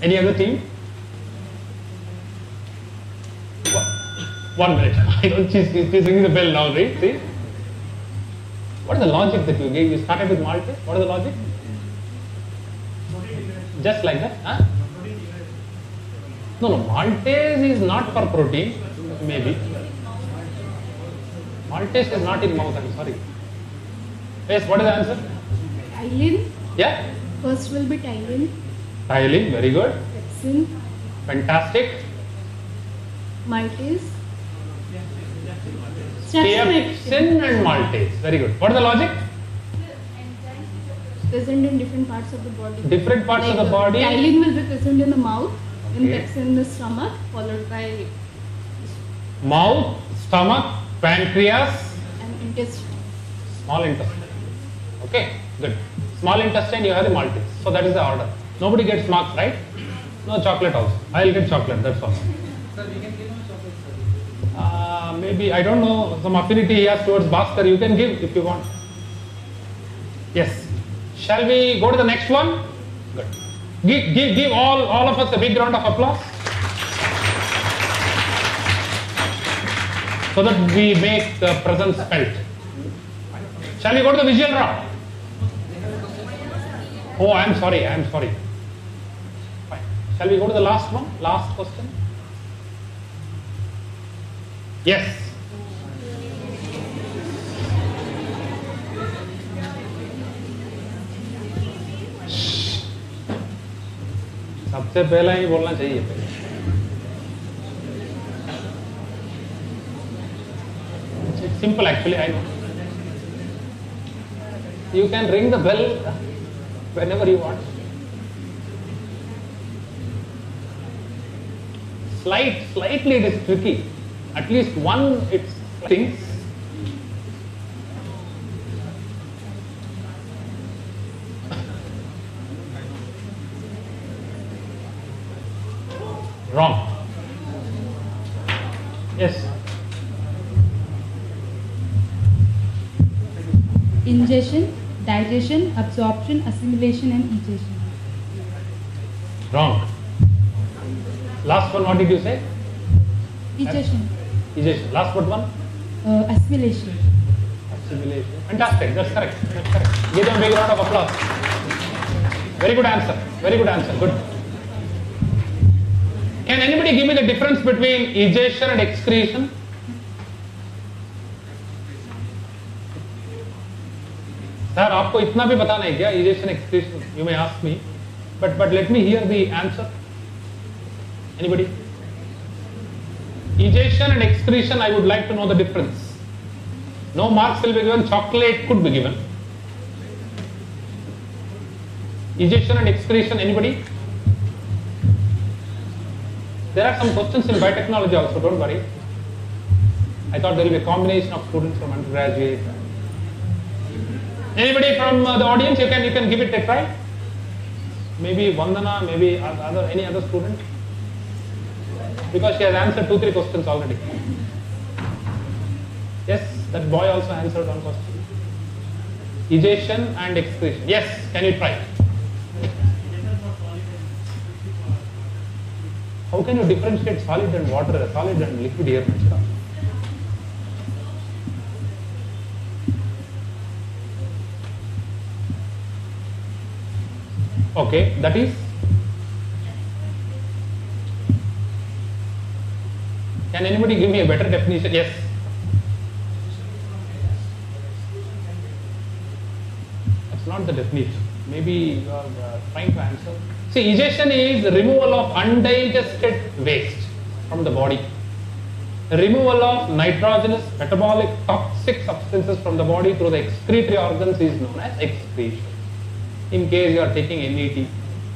Any other team? 1 minute. I don't. She's ringing the bell now, right? See? What is the logic that you gave? You started with Maltese. What is the logic? Just like that? Huh? No, Maltese is not for protein. Maybe. Maltese is not in mouth. I'm sorry. Yes. What is the answer? Tylen. Yeah. First will be Tylen. Tylen. Very good. Pepsin. Fantastic. Maltese. Pepsin and Maltase. Very good. What is the logic? Present in different parts of the body. Different parts like of the body. Tylen will be present in the mouth, Okay. in pepsin in the stomach, followed by Mouth, stomach, pancreas, an intestine. small intestine. Okay, good. Small intestine, you have the Maltase. So that is the order. Nobody gets marks, right? No chocolate also. I'll get chocolate, that's all. Sir, we can give no chocolate, sir. Maybe, I don't know, some affinity he has towards Bhaskar. You can give if you want. Yes. Shall we go to the next one? Good. Give all of us a big round of applause. So that we make the presence felt. Shall we go to the visual round? Oh, I am sorry. Fine. Shall we go to the last one? Last question? Yes. सबसे पहला ही बोलना चाहिए. It's simple actually, I know. You can ring the bell whenever you want. Slightly it is tricky. At least one it's things. Wrong. Yes. Ingestion, digestion, absorption, assimilation and egestion. Wrong. Last one, what did you say? Egestion. Egestion. Last but one? Assimilation. Assimilation. Fantastic. That's correct. Give them a big round of applause. Very good answer. Good. Can anybody give me the difference between egestion and excretion? Sir, आपको इतना भी बताना है क्या? Egestion, excretion. You may ask me, but let me hear the answer. Anybody? Egestion and excretion, I would like to know the difference. No marks will be given. Chocolate could be given. Egestion and excretion, anybody? There are some questions in biotechnology also, don't worry. I thought there will be a combination of students from undergraduate. Anybody from the audience, you can give it a try. Maybe Vandana, maybe any other student. Because she has answered 2-3 questions already. Yes, that boy also answered one question. Egestion and excretion. Yes, can you try? How can you differentiate solid and water, solid and liquid here? Okay, that is? Can anybody give me a better definition? Yes. That's not the definition. Maybe you are trying to answer. See, egestion is the removal of undigested waste from the body. The removal of nitrogenous, metabolic, toxic substances from the body through the excretory organs is known as excretion. In case you are taking NET,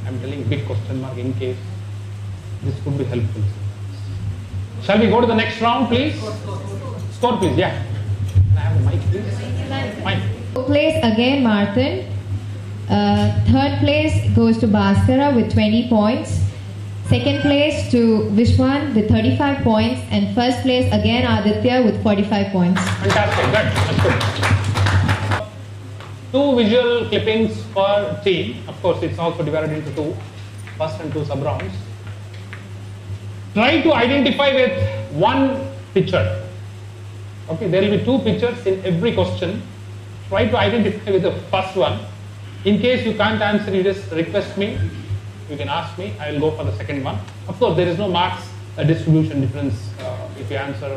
I am telling big question mark in case. This could be helpful. Shall we go to the next round, please? Score, please. Yeah. Can I have the mic, please? Mic. Place again, Martin. Third place goes to Bhaskara with 20 points. Second place to Vishwan with 35 points. And first place again Aditya with 45 points. Fantastic. Good. That's good. 2 visual clippings per team. Of course, it's also divided into 2. first and two sub-rounds. Try to identify with one picture. Okay, there will be two pictures in every question. Try to identify with the first one. In case you can't answer, you just request me. You can ask me. I will go for the second one. Of course, there is no marks distribution difference if you answer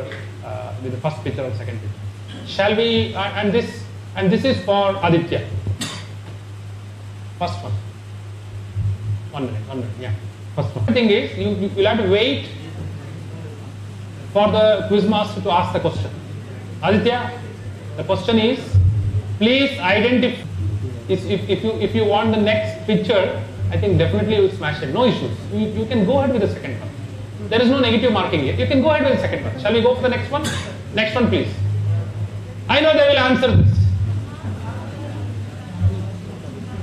with the first picture or second picture. Shall we? And this is for Aditya. First one. 1 minute. Yeah. First one. The thing is, you will have to wait for the quiz master to ask the question. Aditya, the question is, please identify. If you want the next picture, I think definitely you will smash it. No issues. You can go ahead with the second one. There is no negative marking here. You can go ahead with the second one. Shall we go for the next one? Next one, please. I know they will answer this.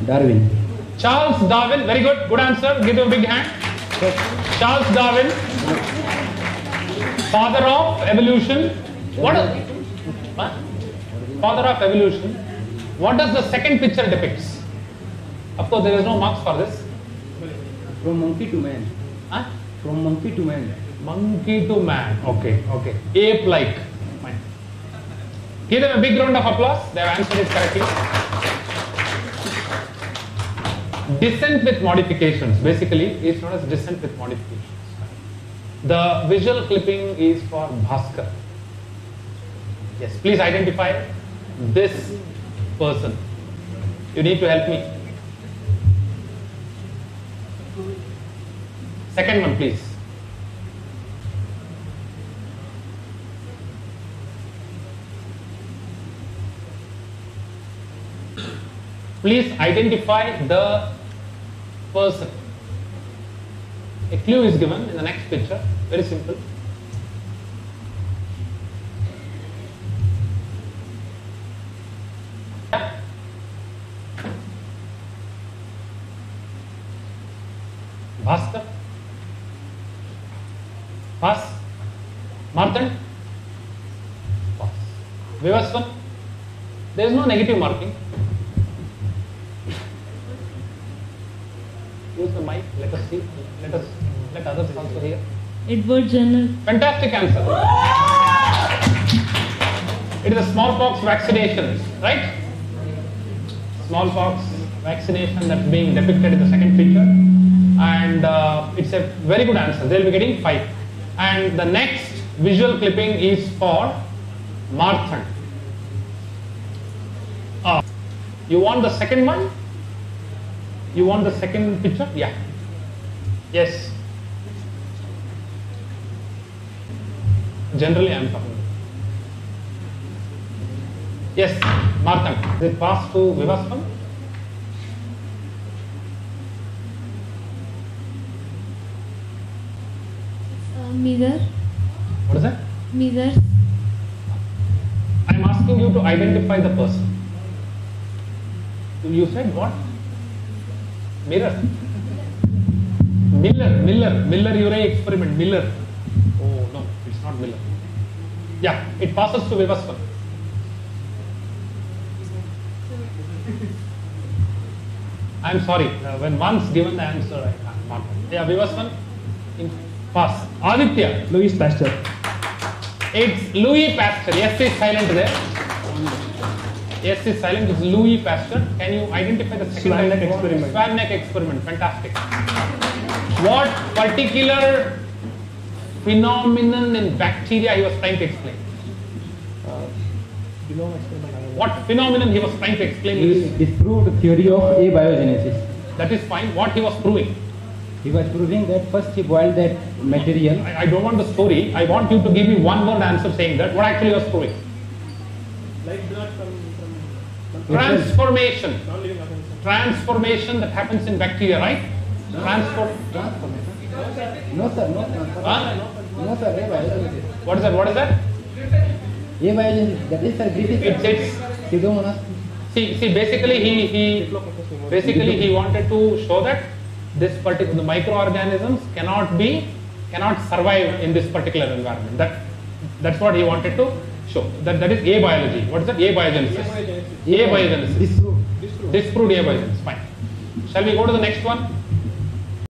Darwin. Charles Darwin. Very good. Good answer. Give him a big hand. Charles Darwin. Father of evolution. What? Father of evolution. What does the second picture depicts? Of course, there is no marks for this. From monkey to man. Huh? From monkey to man. Monkey to man. Okay. Ape-like. Fine. Give them a big round of applause. They have answered it correctly. Descent with modifications. Basically, it's known as descent with modifications. The visual clipping is for Bhaskar. Yes, please identify this person. You need to help me. Second one, please. Please identify the person. A clue is given in the next picture. Very simple. Bhaskar. Pass. Martand. Pass. Vivaswan. There is no negative marking. Use the mic. Let us see. Let others also hear. Edward Jenner. Fantastic answer. It is a smallpox vaccination, right? Smallpox vaccination that's being depicted in the second picture, and it's a very good answer. They'll be getting 5. And the next visual clipping is for Martand. You want the second one? You want the second picture? Yeah. Yes. Generally, I am talking. Yes, Martand. Is it pass to Vivaswan? Mirror. What is that? Mirror. I am asking you to identify the person. You said what? Mirror. Miller-Urey experiment. Miller. Oh no, it's not Miller. Yeah, it passes to Vivaswan. I'm sorry. When once given the answer, I can't. Yeah, Vivaswan. Pass. Aditya. Louis Pasteur. It's Louis Pasteur. Yes is silent there. Yes is silent. It's Louis Pasteur. Can you identify the second Swan neck experiment. Swan neck experiment. Fantastic. What particular phenomenon in bacteria he was trying to explain? What phenomenon he was trying to explain? He disproved the theory of abiogenesis. That is fine. What he was proving? He was proving that first he boiled that material. I don't want the story. I want you to give me one word answer saying that. What actually he was proving? Transformation. Transformation that happens in bacteria, right? Transformation. No sir, no sir, abiogenesis. What is that? What is that? Abiogenesis, that is sir, It's Pseudomonas. see basically he wanted to show that this particular the microorganisms cannot survive in this particular environment. That's what he wanted to show. That is abiology. What is that? Abiogenesis. Abiogenesis. Disproved abiogenesis. Fine. Shall we go to the next one?